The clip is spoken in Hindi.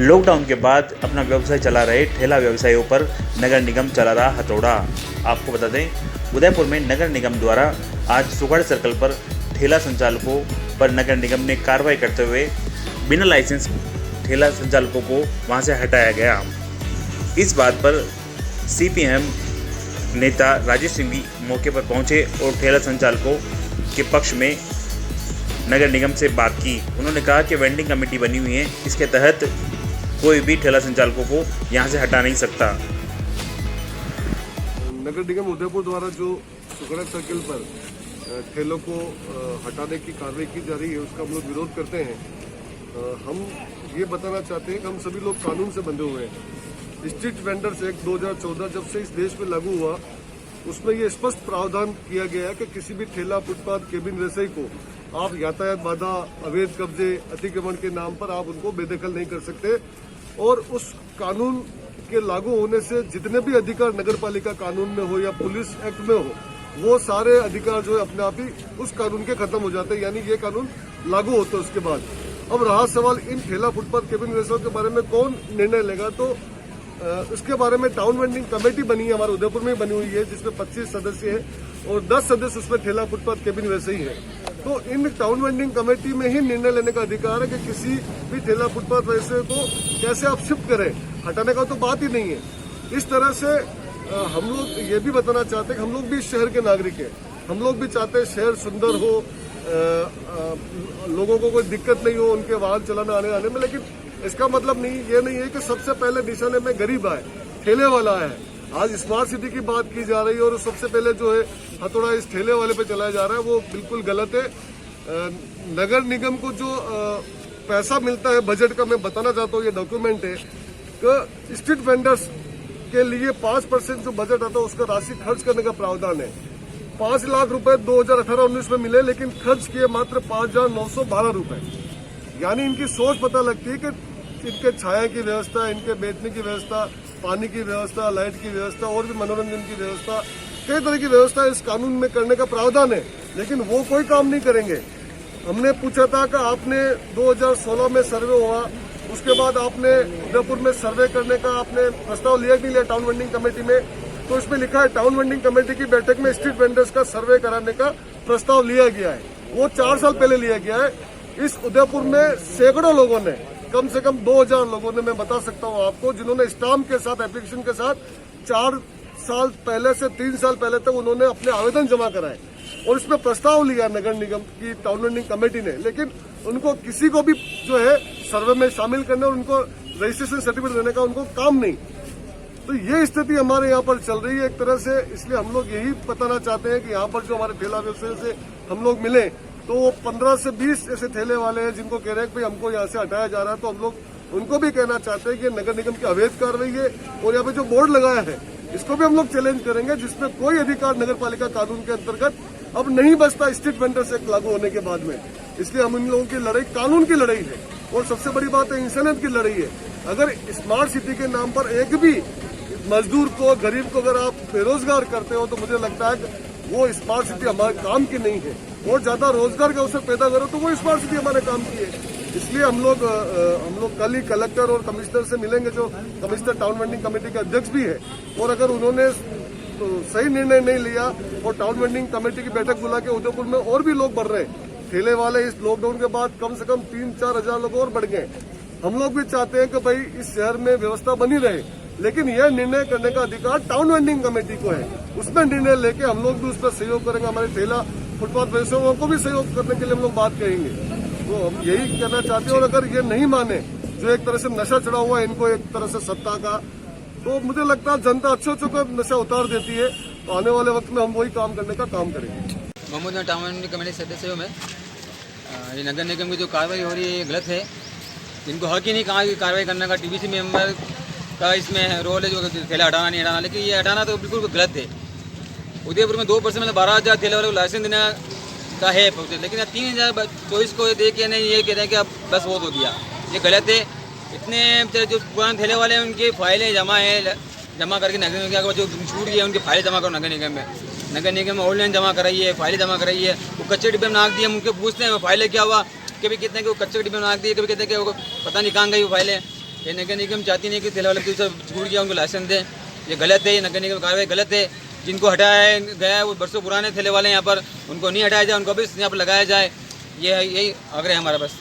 लॉकडाउन के बाद अपना व्यवसाय चला रहे ठेला व्यवसायियों पर नगर निगम चला रहा हथौड़ा। आपको बता दें, उदयपुर में नगर निगम द्वारा आज सुगढ़ सर्कल पर ठेला संचालकों पर नगर निगम ने कार्रवाई करते हुए बिना लाइसेंस ठेला संचालकों को वहां से हटाया गया। इस बात पर सीपीएम नेता राजेश सिंह भी मौके पर पहुंचे और ठेला संचालकों के पक्ष में नगर निगम से बात की। उन्होंने कहा कि वेंडिंग कमेटी बनी हुई है, इसके तहत कोई भी ठेला संचालकों को यहां से हटा नहीं सकता। नगर निगम उदयपुर द्वारा जो सुगढ़ सर्किल पर ठेलों को हटाने की कार्रवाई की जा रही है, उसका हम लोग विरोध करते हैं। हम ये बताना चाहते हैं कि हम सभी लोग कानून से बंधे हुए हैं। स्ट्रीट वेंडर्स एक्ट 2014 जब से इस देश में लागू हुआ, उसमें ये स्पष्ट प्रावधान किया गया है कि किसी भी ठेला, फुटपाथ, केबिन व्यवसायी को आप यातायात बाधा, अवैध कब्जे, अतिक्रमण के नाम पर आप उनको बेदखल नहीं कर सकते। और उस कानून के लागू होने से जितने भी अधिकार नगर पालिका कानून में हो या पुलिस एक्ट में हो, वो सारे अधिकार जो है अपने आप ही उस कानून के खत्म हो जाते हैं, यानी ये कानून लागू होता है उसके बाद। अब रहा सवाल इन ठेला, फुटपाथ, केबिन व्यवसायों के बारे में कौन निर्णय लेगा, तो इसके बारे में टाउन वेंडिंग कमेटी बनी है, हमारे उदयपुर में बनी हुई है, जिसमें 25 सदस्य है और 10 सदस्य उसमें ठेला, फुटपाथ, केबिन व्यवसायी है। तो इन टाउन वेंडिंग कमेटी में ही निर्णय लेने का अधिकार है कि किसी भी ठेला, फुटपाथ व्यवसायी को कैसे आप शिफ्ट करें, हटाने का तो बात ही नहीं है। इस तरह से हम लोग ये भी बताना चाहते हैं कि हम लोग भी इस शहर के नागरिक हैं। हम लोग भी चाहते हैं शहर सुंदर हो, लोगों को कोई दिक्कत नहीं हो उनके वाहन चलाने आने में, लेकिन इसका मतलब ये नहीं है कि सबसे पहले निशाने में गरीब आए, ठेले वाला आए। आज स्मार्ट सिटी की बात की जा रही है और सबसे पहले जो है हथौड़ा इस ठेले वाले पे चलाया जा रहा है, वो बिल्कुल गलत है। नगर निगम को जो पैसा मिलता है बजट का, मैं बताना चाहता हूँ, ये डॉक्यूमेंट है कि स्ट्रीट वेंडर्स के लिए 5% जो बजट आता है उसका राशि खर्च करने का प्रावधान है। 5 लाख रुपए 2018-19 में मिले, लेकिन खर्च किए मात्र 5,912 रुपए। यानी इनकी सोच पता लगती है कि इनके छाया की व्यवस्था, इनके बैठने की व्यवस्था, पानी की व्यवस्था, लाइट की व्यवस्था और भी मनोरंजन की व्यवस्था, कई तरह की व्यवस्था इस कानून में करने का प्रावधान है, लेकिन वो कोई काम नहीं करेंगे। हमने पूछा था कि आपने 2016 में सर्वे हुआ, उसके बाद आपने उदयपुर में सर्वे करने का आपने प्रस्ताव लिया कि नहीं लिया टाउन वेंडिंग कमेटी में, तो इसमें लिखा है टाउन वेंडिंग कमेटी की बैठक में स्ट्रीट वेंडर्स का सर्वे कराने का प्रस्ताव लिया गया है। वो 4 साल पहले लिया गया है। इस उदयपुर में सैकड़ों लोगों ने, कम से कम 2000 लोगों ने, मैं बता सकता हूं आपको, जिन्होंने स्टाम्प के साथ, एप्लीकेशन के साथ 4 साल पहले से 3 साल पहले तक उन्होंने अपने आवेदन जमा कराए और इसमें प्रस्ताव लिया नगर निगम की टाउन वेंडिंग कमेटी ने, लेकिन उनको किसी को भी जो है सर्वे में शामिल करने और उनको रजिस्ट्रेशन सर्टिफिकेट देने का उनको काम नहीं। तो ये स्थिति हमारे यहाँ पर चल रही है एक तरह से। इसलिए हम लोग यही बताना चाहते हैं कि यहाँ पर जो हमारे ठेला व्यवसाय से हम लोग मिले, तो वो 15 से 20 ऐसे ठेले वाले हैं जिनको कह रहे हैं कि भाई हमको यहाँ से हटाया जा रहा है। तो हम लोग उनको भी कहना चाहते हैं कि नगर निगम की अवैध कार्रवाई है और यहाँ पे जो बोर्ड लगाया है इसको भी हम लोग चैलेंज करेंगे, जिसमें कोई अधिकार नगर पालिका कानून के अंतर्गत अब नहीं बचता स्ट्रीट वेंडर्स एक्ट लागू होने के बाद में। इसलिए हम इन लोगों की लड़ाई कानून की लड़ाई है और सबसे बड़ी बात है इंसानियत की लड़ाई है। अगर स्मार्ट सिटी के नाम पर एक भी मजदूर को, गरीब को अगर आप बेरोजगार करते हो, तो मुझे लगता है कि वो स्मार्ट सिटी हमारे काम की नहीं है। और ज्यादा रोजगार का अवसर पैदा करो तो वो स्मार्ट सिटी हमारे काम की है। इसलिए हम लोग कल ही कलेक्टर और कमिश्नर से मिलेंगे, जो कमिश्नर टाउन वेंडिंग कमेटी के अध्यक्ष भी है, और अगर उन्होंने सही निर्णय नहीं लिया और टाउन वेंडिंग कमेटी की बैठक बुला के उदयपुर में और भी लोग बढ़ रहे हैं, ठेले वाले इस लॉकडाउन के बाद कम से कम 3-4 हजार लोग और बढ़ गए। हम लोग भी चाहते हैं कि भाई इस शहर में व्यवस्था बनी रहे, लेकिन यह निर्णय करने का अधिकार टाउन वेंडिंग कमेटी को है। उसमें निर्णय लेके हम लोग भी उस पर सहयोग करेंगे। हमारे ठेला, फुटपाथ व्यवसायियों को भी सहयोग करने के लिए हम लोग बात करेंगे। तो हम यही कहना चाहते हैं। और अगर ये नहीं माने, जो एक तरह से नशा चढ़ा हुआ है इनको एक तरह से सत्ता का, तो मुझे लगता है जनता अच्छे को नशा उतार देती है। तो आने वाले वक्त में हम वही काम करने का काम करेंगे। मोहम्मद टाउन वेंडिंग कमेटी सदस्य हूँ मैं। ये नगर निगम की जो कार्रवाई हो रही है ये गलत है। इनको हक ही नहीं कहा कि कार्रवाई करने का। टीबीसी मेंबर का इसमें रोल है जो ठेला हटाना नहीं हटाना, लेकिन ये हटाना तो बिल्कुल गलत है। उदयपुर में 2% मतलब 12,000 ठेले वाले को लाइसेंस देने का है, लेकिन 3,024 को देख के नहीं ये कहते हैं कि अब बस बहुत हो गया, ये गलत है। इतने जो पुराने ठेले वाले हैं उनकी फाइलें जमा करके नगर निगम के जो छूट गई है उनकी फाइलें जमा करो नगर निगम में। नगर निगम में ऑनलाइन जमा कराइए, फाइलें जमा कराइए। वो कच्चे डिब्बे में नाक दिए, हम उनके पूछते हैं फाइलें क्या हुआ, कभी कितने को कच्चे डिब्बे में नाक दिए, कभी कहते हैं कि पता नहीं कहाँ गई वो फाइलें। ये नगर निगम चाहती नहीं कि ठेला वाले जो छूट गया उनको लाइसेंस दें। ये गलत है, ये नगर निगम कार्रवाई गलत है। जिनको हटाया गया है वो बरसों पुराने ठेले वाले यहाँ पर, उनको नहीं हटाया जाए, उनको भी यहाँ पर लगाया जाए। ये यही आग्रह है हमारा बस।